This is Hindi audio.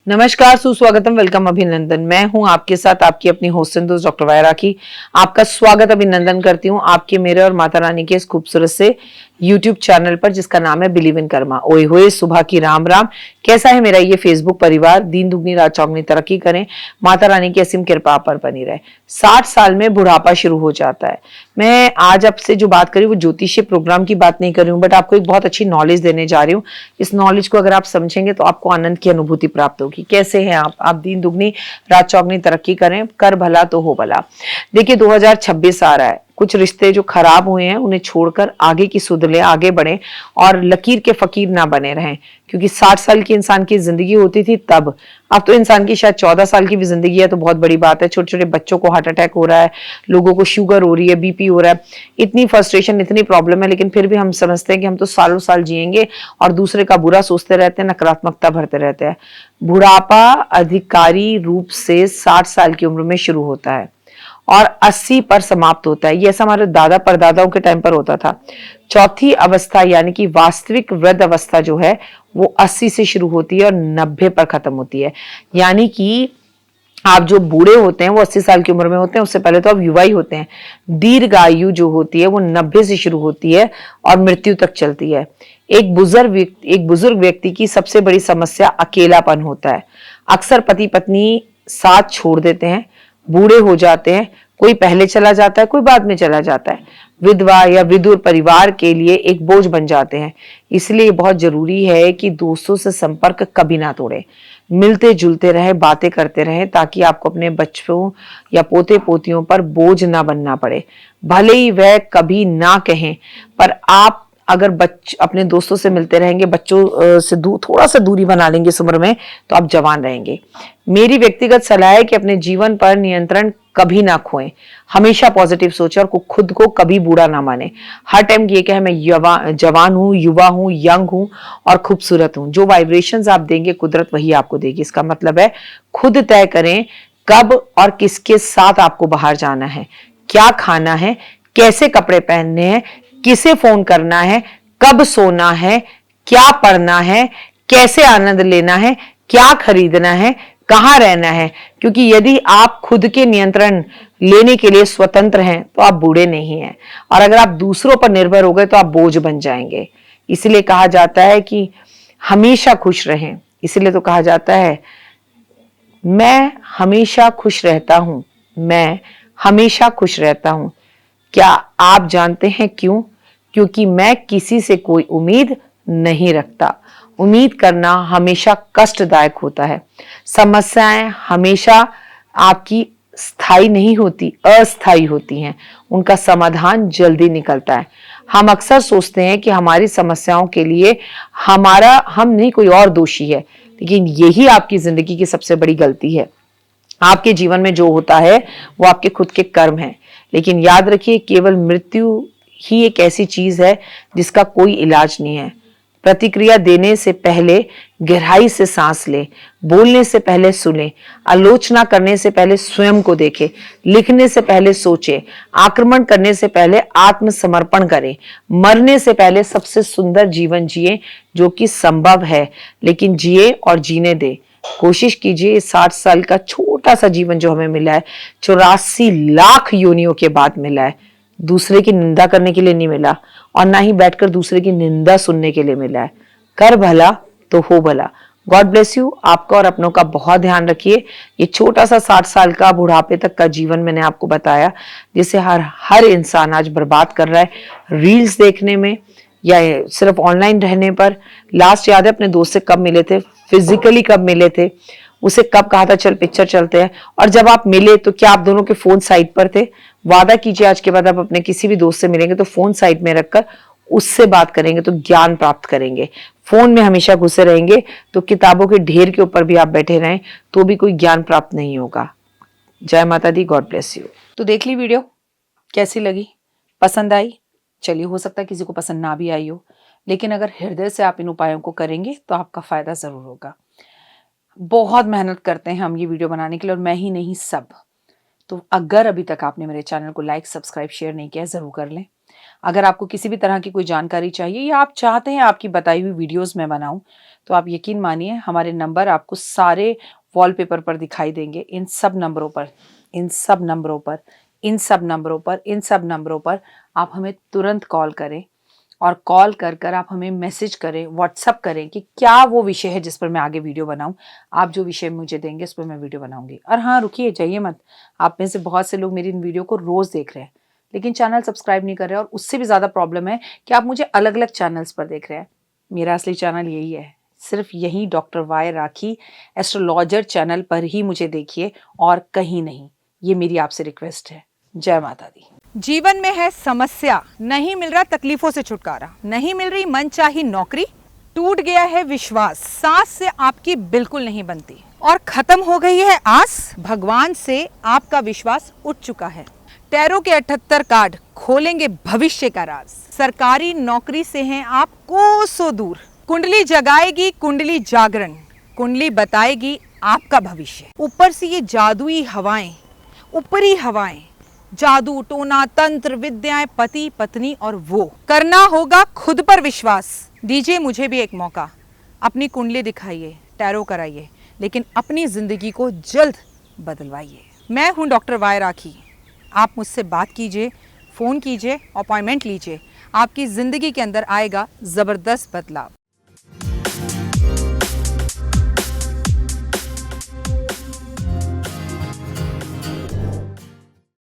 नमस्कार, सुस्वागतम, वेलकम, अभिनंदन। मैं हूं आपके साथ आपकी अपनी होस्ट एंड दोस्त डॉक्टर वायरा की। आपका स्वागत अभिनंदन करती हूं आपके, मेरे और माता रानी के इस खूबसूरत से यूट्यूब चैनल पर जिसका नाम है बिलीव इन कर्मा। ओए होए सुबह की राम राम। कैसा है मेरा ये फेसबुक परिवार? दिन दुगनी रात चौगनी तरक्की करें, माता रानी की असीम कृपा पर बनी रहे। 60 साल में बुढ़ापा शुरू हो जाता है। मैं आज आपसे जो बात करी वो ज्योतिषीय प्रोग्राम की बात नहीं कर रही हूँ, बट आपको एक बहुत अच्छी नॉलेज देने जा रही हूँ। इस नॉलेज को अगर आप समझेंगे तो आपको आनंद की अनुभूति प्राप्त होगी। कैसे हैं आप दिन दुगनी रात चौगनी तरक्की करें, कर भला तो हो भला। देखिए 2026 आ रहा है। कुछ रिश्ते जो खराब हुए हैं उन्हें छोड़कर आगे की सुध लें, आगे बढ़ें और लकीर के फकीर ना बने रहें। क्योंकि 60 साल की इंसान की जिंदगी होती थी तब, अब तो इंसान की शायद 14 साल की भी जिंदगी है तो बहुत बड़ी बात है। छोटे छोटे बच्चों को हार्ट अटैक हो रहा है, लोगों को शुगर हो रही है, बीपी हो रहा है, इतनी फ्रस्ट्रेशन, इतनी प्रॉब्लम है, लेकिन फिर भी हम समझते हैं कि हम तो सालों साल जिएंगे और दूसरे का बुरा सोचते रहते हैं, नकारात्मकता भरते रहते हैं। बुढ़ापा अधिकारी रूप से 60 साल की उम्र में शुरू होता है और 80 पर समाप्त होता है। ये ऐसा हमारे दादा परदादाओं के टाइम पर होता था। चौथी अवस्था यानी कि वास्तविक वृद्ध अवस्था जो है वो 80 से शुरू होती है और 90 पर खत्म होती है। यानी कि आप जो बूढ़े होते हैं वो 80 साल की उम्र में होते हैं, उससे पहले तो आप युवा ही होते हैं। दीर्घ आयु जो होती है वो 90 से शुरू होती है और मृत्यु तक चलती है। एक बुजुर्ग व्यक्ति की सबसे बड़ी समस्या अकेलापन होता है। अक्सर पति पत्नी साथ छोड़ देते हैं, बूढ़े हो जाते हैं, कोई पहले चला जाता है, कोई बाद में चला जाता है। विधवा या विदुर परिवार के लिए एक बोझ बन जाते हैं। इसलिए बहुत जरूरी है कि दोस्तों से संपर्क कभी ना तोड़ें, मिलते जुलते रहे, बातें करते रहें, ताकि आपको अपने बच्चों या पोते पोतियों पर बोझ ना बनना पड़े। भले ही वह कभी ना कहें, पर आप अगर अपने दोस्तों से मिलते रहेंगे, बच्चों से थोड़ा सा दूरी बना लेंगे इस उम्र में, तो आप जवान रहेंगे। मेरी व्यक्तिगत सलाह है कि अपने जीवन पर नियंत्रण कभी ना खोएं, हमेशा पॉजिटिव सोचें और खुद को कभी बुरा ना माने। हर टाइम ये कहे मैं जवान हूँ, युवा हूँ, यंग हूँ और खूबसूरत हूँ। जो वाइब्रेशंस आप देंगे कुदरत वही आपको देगी। इसका मतलब है खुद तय करें कब और किसके साथ आपको बाहर जाना है, क्या खाना है, कैसे कपड़े पहनने हैं, किसे फोन करना है, कब सोना है, क्या पढ़ना है, कैसे आनंद लेना है, क्या खरीदना है, कहां रहना है। क्योंकि यदि आप खुद के नियंत्रण लेने के लिए स्वतंत्र हैं तो आप बूढ़े नहीं हैं, और अगर आप दूसरों पर निर्भर हो गए तो आप बोझ बन जाएंगे। इसलिए कहा जाता है कि हमेशा खुश रहें। इसलिए तो कहा जाता है मैं हमेशा खुश रहता हूं, मैं हमेशा खुश रहता हूं। क्या आप जानते हैं क्यों? क्योंकि मैं किसी से कोई उम्मीद नहीं रखता। उम्मीद करना हमेशा कष्टदायक होता है। समस्याएं हमेशा आपकी स्थायी नहीं होती, अस्थायी होती हैं। उनका समाधान जल्दी निकलता है। हम अक्सर सोचते हैं कि हमारी समस्याओं के लिए हम नहीं, कोई और दोषी है, लेकिन यही आपकी जिंदगी की सबसे बड़ी गलती है। आपके जीवन में जो होता है वो आपके खुद के कर्म हैं। लेकिन याद रखिए, केवल मृत्यु ही एक ऐसी चीज है जिसका कोई इलाज नहीं है। प्रतिक्रिया देने से पहले गहराई से सांस लें, बोलने से पहले सुने, आलोचना करने से पहले स्वयं को देखें, लिखने से पहले सोचें, आक्रमण करने से पहले आत्मसमर्पण करें, मरने से पहले सबसे सुंदर जीवन जिए जो कि संभव है, लेकिन जिए और जीने दे। कोशिश कीजिए। 60 साल का छोटा सा जीवन जो हमें मिला है, 84 लाख योनियों के बाद मिला है, दूसरे की निंदा करने के लिए नहीं मिला और ना ही बैठकर दूसरे की निंदा सुनने के लिए मिला है। कर भला तो हो भला। God bless you. आपका और अपनों का बहुत ध्यान रखिए। ये छोटा सा 60 साल का बुढ़ापे तक का जीवन मैंने आपको बताया, जिसे हर इंसान आज बर्बाद कर रहा है, रील्स देखने में या सिर्फ ऑनलाइन रहने पर। लास्ट याद है अपने दोस्त से कब मिले थे, फिजिकली कब मिले थे, उसे कब कहा था चल पिक्चर चलते हैं, और जब आप मिले तो क्या आप दोनों के फोन साइड पर थे? वादा कीजिए आज के बाद आप अपने किसी भी दोस्त से मिलेंगे तो फोन साइड में रखकर उससे बात करेंगे तो ज्ञान प्राप्त करेंगे। फोन में हमेशा घुसे रहेंगे तो किताबों के ढेर के ऊपर भी आप बैठे रहें तो भी कोई ज्ञान प्राप्त नहीं होगा। जय माता दी। God bless you. तो देख ली वीडियो, कैसी लगी, पसंद आई? चलिए, हो सकता है किसी को पसंद ना भी आई हो, लेकिन अगर हृदय से आप इन उपायों को करेंगे तो आपका फायदा जरूर होगा। बहुत मेहनत करते हैं हम ये वीडियो बनाने के लिए, और मैं ही नहीं, सब। तो अगर अभी तक आपने मेरे चैनल को लाइक, सब्सक्राइब, शेयर नहीं किया, जरूर कर लें। अगर आपको किसी भी तरह की कोई जानकारी चाहिए या आप चाहते हैं आपकी बताई हुई वीडियोस मैं बनाऊं, तो आप यकीन मानिए हमारे नंबर आपको सारे वॉलपेपर पर दिखाई देंगे। इन सब नंबरों पर, इन सब नंबरों पर, इन सब नंबरों पर, इन सब नंबरों पर आप हमें तुरंत कॉल करें और कॉल कर कर आप हमें मैसेज करें, व्हाट्सअप करें कि क्या वो विषय है जिस पर मैं आगे वीडियो बनाऊं। आप जो विषय मुझे देंगे उस पर मैं वीडियो बनाऊंगी। और हाँ, रुकिए, जाइए मत। आप में से बहुत से लोग मेरी इन वीडियो को रोज़ देख रहे हैं लेकिन चैनल सब्सक्राइब नहीं कर रहे, और उससे भी ज़्यादा प्रॉब्लम है कि आप मुझे अलग अलग चैनल्स पर देख रहे हैं। मेरा असली चैनल यही है, सिर्फ यही डॉक्टर वाई राखी एस्ट्रोलॉजर चैनल पर ही मुझे देखिए और कहीं नहीं। ये मेरी आपसे रिक्वेस्ट है। जय माता दी। जीवन में है समस्या, नहीं मिल रहा तकलीफों से छुटकारा, नहीं मिल रही मनचाही नौकरी, टूट गया है विश्वास, सांस से आपकी बिल्कुल नहीं बनती और खत्म हो गई है आस, भगवान से आपका विश्वास उठ चुका है। टैरो के 78 कार्ड खोलेंगे भविष्य का राज। सरकारी नौकरी से हैं आप कोसों दूर, कुंडली जगाएगी कुंडली जागरण, कुंडली बताएगी आपका भविष्य। ऊपर से ये जादुई हवाएं, ऊपरी हवाएं, जादू टोना तंत्र विद्याएं, पति पत्नी और वो, करना होगा खुद पर विश्वास। दीजिए मुझे भी एक मौका, अपनी कुंडली दिखाइए, टैरो कराइए, लेकिन अपनी जिंदगी को जल्द बदलवाइए। मैं हूं डॉक्टर वाई राखी। आप मुझसे बात कीजिए, फ़ोन कीजिए, अपॉइंटमेंट लीजिए, आपकी ज़िंदगी के अंदर आएगा ज़बरदस्त बदलाव।